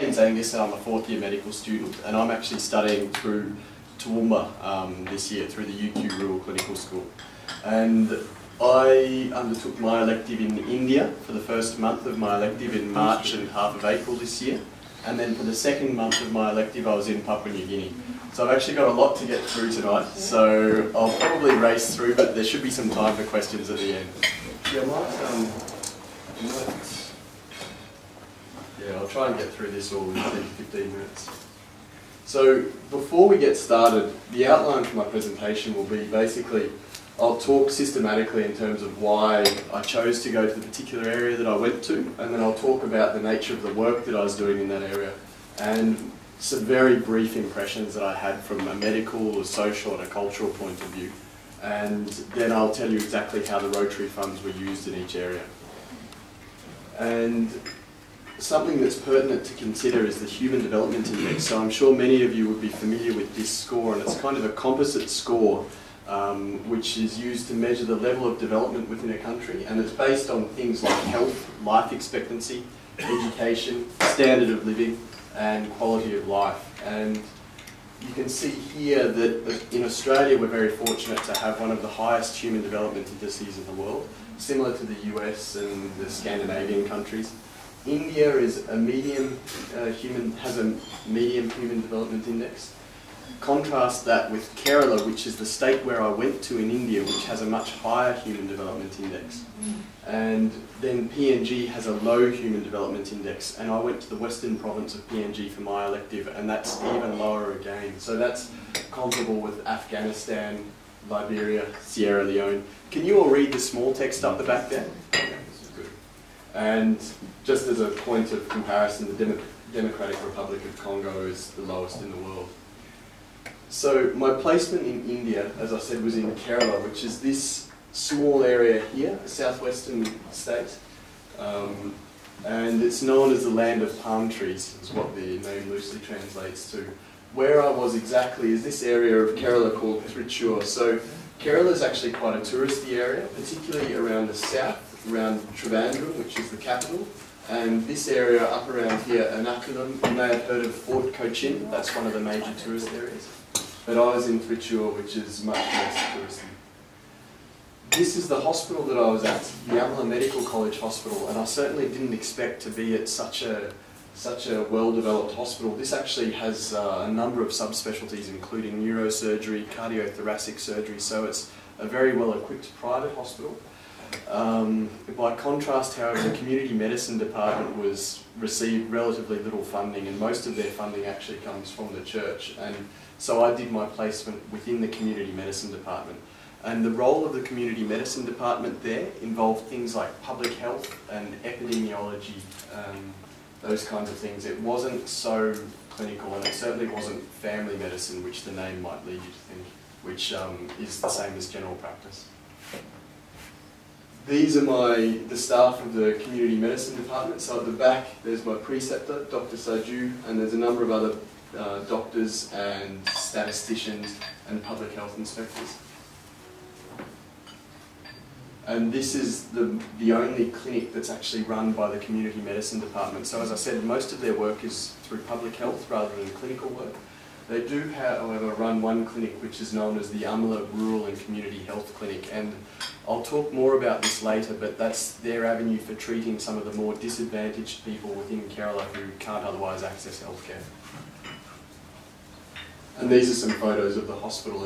My name's Angus and I'm a fourth year medical student, and I'm actually studying through Toowoomba this year through the UQ Rural Clinical School. And I undertook my elective in India for the first month of my elective in March and half of April this year. And then for the second month of my elective I was in Papua New Guinea. So I've actually got a lot to get through tonight, so I'll probably race through, but there should be some time for questions at the end. Yeah, I'll try and get through this all in 10 to 15 minutes. So before we get started, the outline for my presentation will be basically, I'll talk systematically in terms of why I chose to go to the particular area that I went to, and then I'll talk about the nature of the work that I was doing in that area, and some very brief impressions that I had from a medical, a social and a cultural point of view. And then I'll tell you exactly how the Rotary funds were used in each area. And something that's pertinent to consider is the Human Development Index. So I'm sure many of you would be familiar with this score, and it's kind of a composite score which is used to measure the level of development within a country, and it's based on things like health, life expectancy, education, standard of living and quality of life. And you can see here that in Australia we're very fortunate to have one of the highest human development indices in the world, similar to the US and the Scandinavian countries. India is a has a medium human development index. Contrast that with Kerala, which is the state where I went to in India, which has a much higher human development index. And then PNG has a low human development index, and I went to the western province of PNG for my elective, and that's even lower again. So that's comparable with Afghanistan, Liberia, Sierra Leone. Can you all read the small text up the back there? This is good. And just as a point of comparison, the Democratic Republic of Congo is the lowest in the world. So my placement in India, as I said, was in Kerala, which is this small area here, a southwestern state. And it's known as the land of palm trees, is what the name loosely translates to. Where I was exactly is this area of Kerala called Trichy. So Kerala is actually quite a touristy area, particularly around the south, around Trivandrum, which is the capital. And this area up around here, Ernakulam, you may have heard of Fort Cochin, that's one of the major tourist areas. But I was in Trichy, which is much less touristy. This is the hospital that I was at, the Amala Medical College Hospital, and I certainly didn't expect to be at such a well-developed hospital. This actually has a number of subspecialties, including neurosurgery, cardiothoracic surgery, so it's a very well-equipped private hospital. By contrast, however, the community medicine department received relatively little funding, and most of their funding actually comes from the church. And so I did my placement within the community medicine department. And the role of the community medicine department there involved things like public health and epidemiology, those kinds of things. It wasn't so clinical, and it certainly wasn't family medicine, which the name might lead you to think, which is the same as general practice. These are the staff of the community medicine department. So at the back there's my preceptor, Dr. Saju, and there's a number of other doctors and statisticians and public health inspectors. And this is the only clinic that's actually run by the community medicine department. So as I said, most of their work is through public health rather than clinical work. They do, however, run one clinic which is known as the Amala Rural and Community Health Clinic, and I'll talk more about this later, but that's their avenue for treating some of the more disadvantaged people within Kerala who can't otherwise access healthcare. And these are some photos of the hospital.